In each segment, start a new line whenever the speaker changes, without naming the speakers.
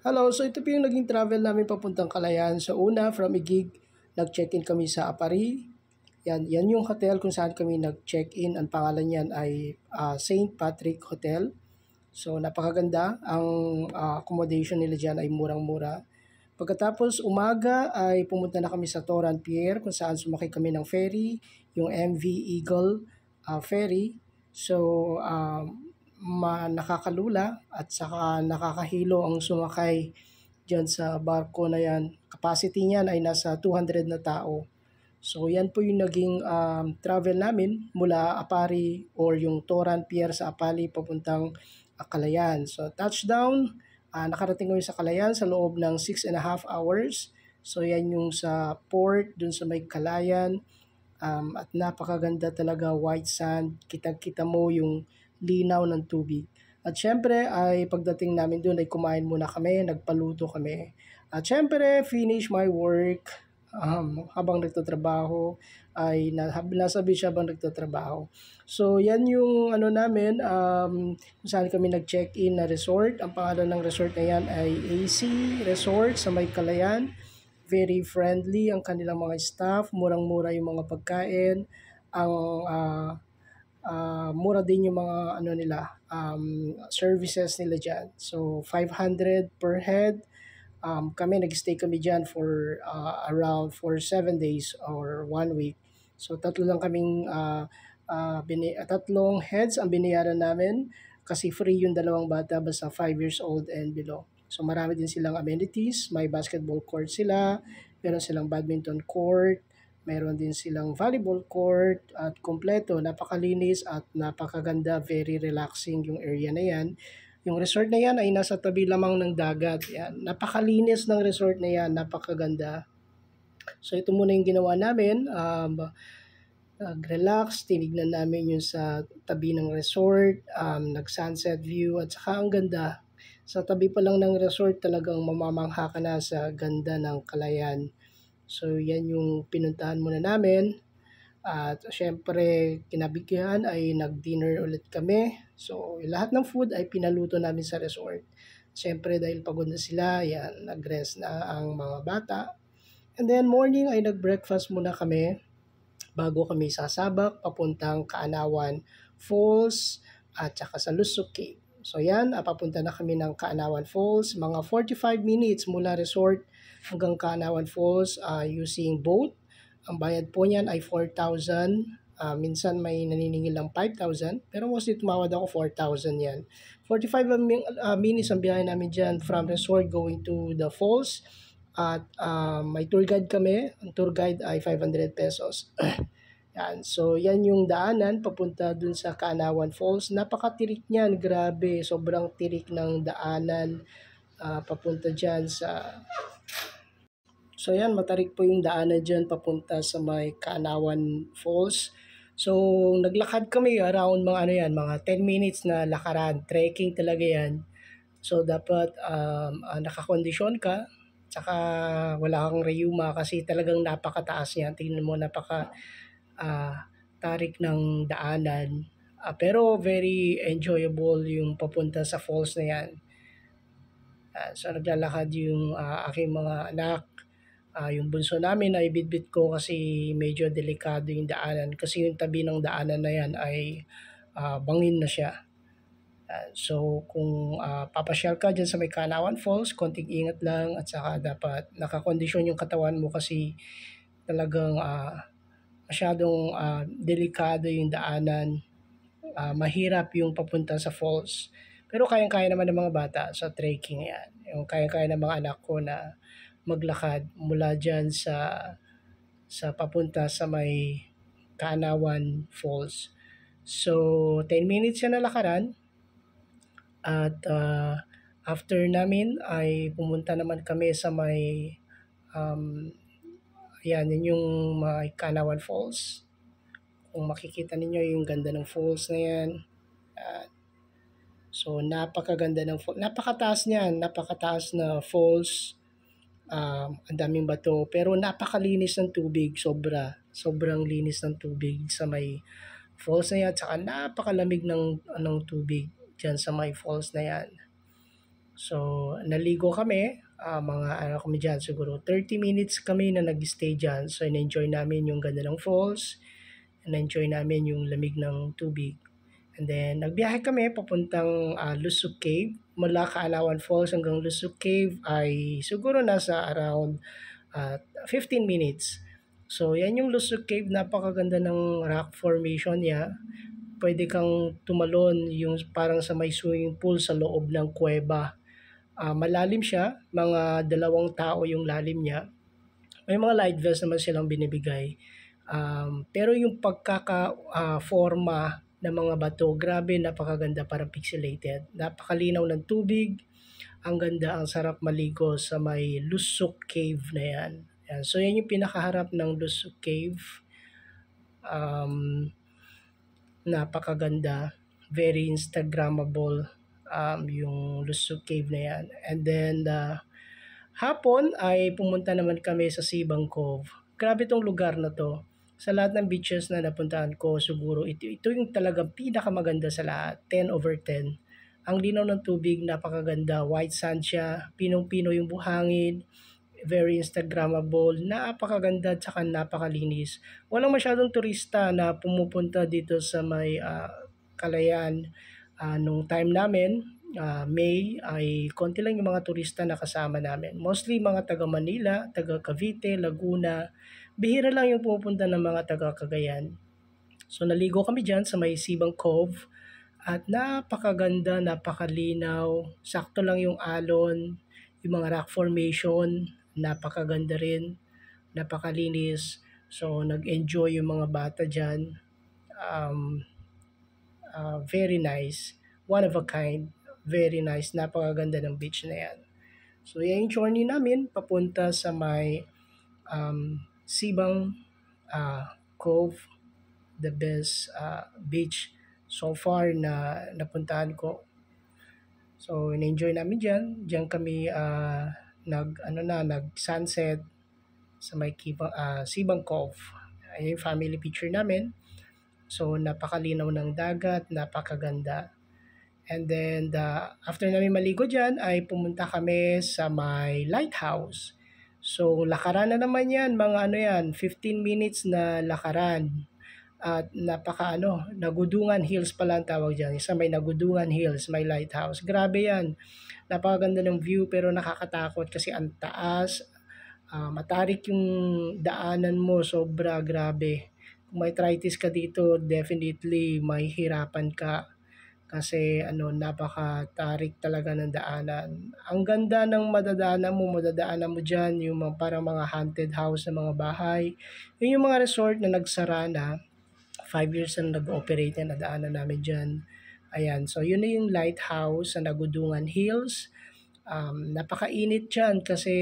Hello, so ito po yung naging travel namin papuntang Calayan. So una, from Igig, nag-check-in kami sa Apari. Yan yung hotel kung saan kami nag-check-in. Ang pangalan niyan ay St. Patrick Hotel. So napakaganda. Ang accommodation nila dyan ay murang-mura. Pagkatapos umaga ay pumunta na kami sa Toran Pier kung saan sumakay kami ng ferry, yung MV Eagle ferry. So nakakalula at saka nakakahilo ang sumakay dyan sa barko na yan. Capacity niyan ay nasa 200 na tao. So yan po yung naging travel namin mula Apari or yung Toran Pier sa Apali papuntang Calayan. So touchdown, nakarating kami sa Calayan sa loob ng 6.5 hours. So yan yung sa port dun sa may Calayan. At napakaganda talaga, white sand, kitang-kita mo yung linaw ng tubig. At syempre ay pagdating namin doon ay kumain muna kami, nagpaluto kami. At syempre, finish my work habang nagtatrabaho ay nasa beach habang nagtatrabaho. So yan yung ano namin, kung saan kami nag-check-in na resort. Ang pangalan ng resort na yan ay AC Resort sa May Calayan. Very friendly ang kanilang mga staff, murang-mura yung mga pagkain, ang mura din yung mga ano nila, services nila diyan. So 500 per head. Kami nag-stay kami diyan for around for 7 days or 1 week. So tatlo lang kaming tatlong heads ang binayaran namin kasi free yung dalawang bata basta 5 years old and below. So marami din silang amenities, may basketball court sila, meron silang badminton court, meron din silang volleyball court at kompleto, napakalinis at napakaganda, very relaxing yung area na yan. Yung resort na yan ay nasa tabi lamang ng dagat. Yan. Napakalinis ng resort na yan, napakaganda. So ito muna yung ginawa namin. Nag-relax, tinignan namin yung sa tabi ng resort, nag-sunset view at saka ang ganda. Sa tabi pa lang ng resort talagang mamamangha ka na sa ganda ng Calayan. So yan yung pinuntahan muna namin. At syempre kinabigyan ay nag-dinner ulit kami. So lahat ng food ay pinaluto namin sa resort. Syempre dahil pagod na sila, yan, nag-rest na ang mga bata. And then morning ay nag-breakfast muna kami bago kami sasabak papuntang Kaanawan Falls at saka sa Lusuk Cave. So yan, papunta na kami ng Kaanawan Falls. Mga 45 minutes mula resort hanggang Kaanawan Falls using boat. Ang bayad po niyan ay 4,000. Minsan may naniningil lang 5,000. Pero mostly tumawad ako 4,000 yan. 45 minutes ang biyahe namin dyan from resort going to the falls. At may tour guide kami. Ang tour guide ay 500 pesos. Yan. So, yan yung daanan papunta dun sa Kaanawan Falls. Napakatirik niyan. Grabe. Sobrang tirik ng daanan papunta dyan sa... So, yan. Matarik po yung daanan dyan papunta sa may Kaanawan Falls. So, naglakad kami around mga ano yan, mga 10 minutes na lakaran. Trekking talaga yan. So, dapat nakakondisyon ka. Tsaka wala kang rayuma kasi talagang napakataas niya. Tingnan mo, tarik ng daanan. Pero very enjoyable yung papunta sa falls na yan. So naglalakad yung aking mga anak. Yung bunso namin ay bitbit ko kasi medyo delikado yung daanan. Kasi yung tabi ng daanan na yan ay bangin na siya. So kung papasyal ka dyan sa may Kaanawan Falls, konting ingat lang at saka dapat nakakondisyon yung katawan mo kasi talagang masyadong delikado yung daanan. Mahirap yung papunta sa falls. Pero kayang-kaya naman ng mga bata sa trekking yan. Yung kayang-kaya ng mga anak ko na maglakad mula dyan sa papunta sa may Kaanawan Falls. So, 10 minutes yan na lakaran. At after namin ay pumunta naman kami sa may yun yung may Kaanawan Falls. Kung makikita ninyo yung ganda ng falls na yan. So napakaganda ng falls. Napakataas niyan, napakataas na falls. Ang daming bato pero napakalinis ng tubig, sobrang linis ng tubig sa may falls na yan. Tsaka napakalamig ng tubig dyan sa may falls na yan. So, naligo kami, mga ano kami diyan siguro 30 minutes kami na nag-stay diyan. So, in-enjoy namin yung ganda ng falls, na-enjoy namin yung lamig ng tubig. And then nagbiyahe kami papuntang, Lusuk Cave. Mula Kaalawan Falls hanggang Lusuk Cave ay siguro nasa around, 15 minutes. So, 'yan yung Lusuk Cave, napakaganda ng rock formation niya. Puwede kang tumalon yung parang sa may swimming pool sa loob ng kuweba. Malalim siya, mga 2 tao yung lalim niya. May mga life vest naman silang binibigay. Pero yung forma ng mga bato, grabe napakaganda, parang pixelated. Napakalinaw ng tubig, ang ganda, ang sarap maligo sa may Lusuk Cave na yan. Yan. So yan yung pinakaharap ng Lusuk Cave. Um, Napakaganda, very Instagrammable yung Lusuk Cave na yan. And then hapon ay pumunta naman kami sa Sibang Cove. Grabe tong lugar na 'to. Sa lahat ng beaches na napuntahan ko siguro ito yung talagang pinakamaganda sa lahat, 10/10. Ang linaw ng tubig, napakaganda, white sand siya, pinong-pino yung buhangin, very Instagrammable, napakaganda at saka napakalinis. Walang masyadong turista na pumupunta dito sa may, Kalayaan. Nung time namin, May, ay konti lang yung mga turista na kasama namin. Mostly mga taga Manila, taga Cavite, Laguna. Bihira lang yung pumupunta ng mga taga Cagayan. So naligo kami diyan sa may Sibang Cove at napakaganda, napakalinaw, sakto lang yung alon, yung mga rock formation, napakaganda rin, napakalinis. So nag-enjoy yung mga bata diyan. Um, Very nice, one of a kind, very nice, napakaganda ng beach na yan. So yan yung journey namin papunta sa may, Sibang, Cove, the best beach so far na napuntahan ko. So in-enjoy namin diyan. Diyan kami nag-sunset sa may Sibang Cove. Ayun yung family picture namin. So napakalinaw ng dagat, napakaganda. And then after namin maligo diyan ay pumunta kami sa may lighthouse. So lakaran na naman 'yan, mga ano 'yan, 15 minutes na lakaran. At Nagudungan Hills pala ang tawag diyan. Sa may Nagudungan Hills, may lighthouse. Grabe 'yan. Napakaganda ng view pero nakakatakot kasi ang taas, matarik yung daanan mo, sobra grabe. Kung may arthritis ka dito, definitely may hirapan ka kasi napakatarik talaga ng daanan. Ang ganda ng madadaanan mo diyan, yung mga parang mga haunted house na mga bahay. Yun yung mga resort na nagsara na, 5 years na nag-ooperate yan, nadaanan namin diyan. Ayan, so yun na yung lighthouse sa Nagudungan Hills. Napakainit diyan kasi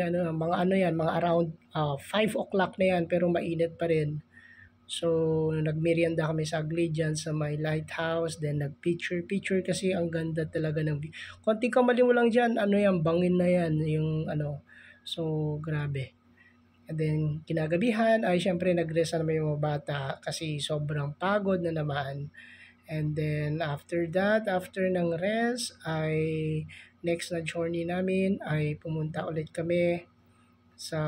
mga around 5 o'clock na yan pero mainit pa rin. So, nagmerienda kami saglit diyan sa may lighthouse, then nag-picture kasi ang ganda talaga ng view. Konting kamali mo lang diyan, bangin na yan, yung so grabe. And then kinagabihan ay siyempre nag-rest na naman yung mga bata kasi sobrang pagod na naman. And then after that, after ng rest ay next na journey namin ay pumunta ulit kami sa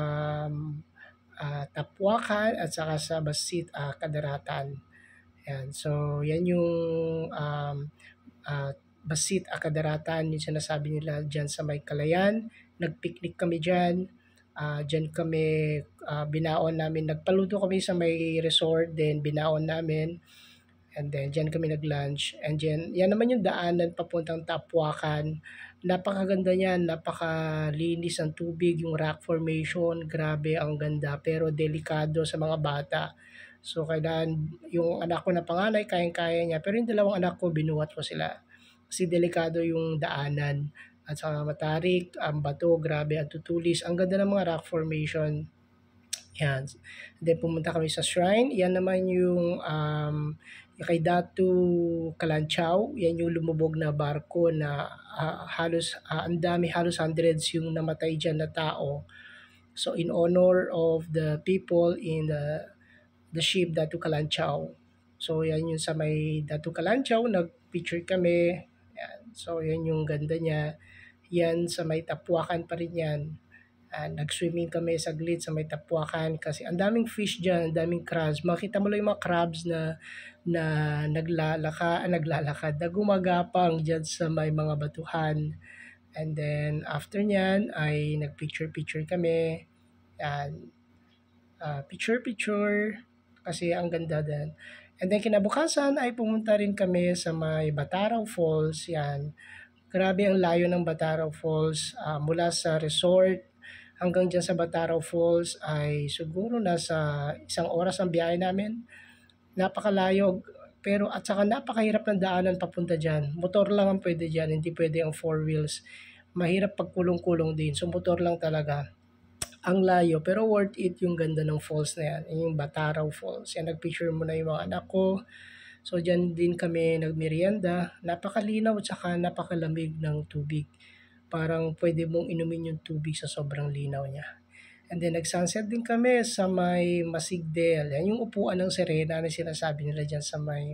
Tapwakan at saka sa Basit, Kadaratan. Yan. So, yan yung Basit, Kadaratan, yung sinasabi nila dyan sa may Kalayan. Nag-picnic kami dyan. Dyan kami, binaon namin. Nagpaluto kami sa may resort, then binaon namin. And then, dyan kami nag-lunch. And dyan, yan naman yung daanan papuntang Tapwakan. Napakaganda niyan, napakalinis ang tubig, yung rock formation, grabe ang ganda. Pero delikado sa mga bata. So, kailangan, yung anak ko na panganay, kayang-kaya niya. Pero yung 2 anak ko, binuhat ko sila. Kasi delikado yung daanan. At saka matarik, ang bato, grabe, at tutulis. Ang ganda ng mga rock formation. Yan. Then pumunta kami sa shrine. Yan naman yung kay Datu Kalanchaw. Yan yung lumubog na barko na ang dami, halos hundreds yung namatay dyan na tao. So in honor of the people in the ship Datu Kalanchaw. So yan yung sa may Datu Kalanchaw, nag-picture kami. Yan. So yan yung ganda niya. yan sa may Tapuacan pa rin yan. Nag-swimming kami saglit sa may Tapuacan kasi ang daming fish dyan, ang daming crabs. Makita mo lang yung mga crabs na naglalakad, na gumagapang dyan sa may mga batuhan. And then after nyan ay nag-picture-picture kami. Yan, picture-picture kasi ang ganda din. And then kinabukasan ay pumunta rin kami sa may Bataraw Falls. Yan, grabe ang layo ng Bataraw Falls, mula sa resort hanggang dyan sa Bataraw Falls ay siguro nasa 1 oras ang biyahe namin. Napakalayo, pero at saka napakahirap ng daanan papunta dyan. Motor lang ang pwede dyan, hindi pwede ang four wheels. Mahirap pag kulong-kulong din, so motor lang talaga. Ang layo, pero worth it yung ganda ng falls na yan, yung Bataraw Falls. Yan, nagpicture mo na yung mga anak ko. So, dyan din kami nagmerienda. Napakalinaw at saka napakalamig ng tubig. Parang pwede mong inumin yung tubig sa sobrang linaw niya. And then nag-sunset din kami sa may Masigdel. Yan yung upuan ng Serena na sinasabi nila dyan sa may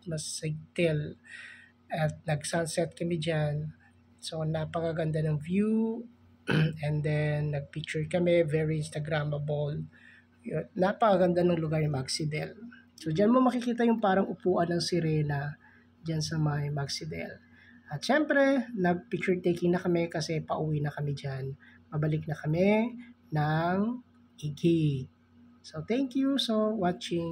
Masigdel. At nag-sunset kami dyan. So napakaganda ng view. And then nag-picture kami, very Instagrammable. Napakaganda ng lugar yung Maxidel. So dyan mo makikita yung parang upuan ng Sirena dyan sa may Maxidel. At syempre, nag-picture taking na kami kasi pauwi na kami dyan. Pabalik na kami ng Igi. So thank you so watching.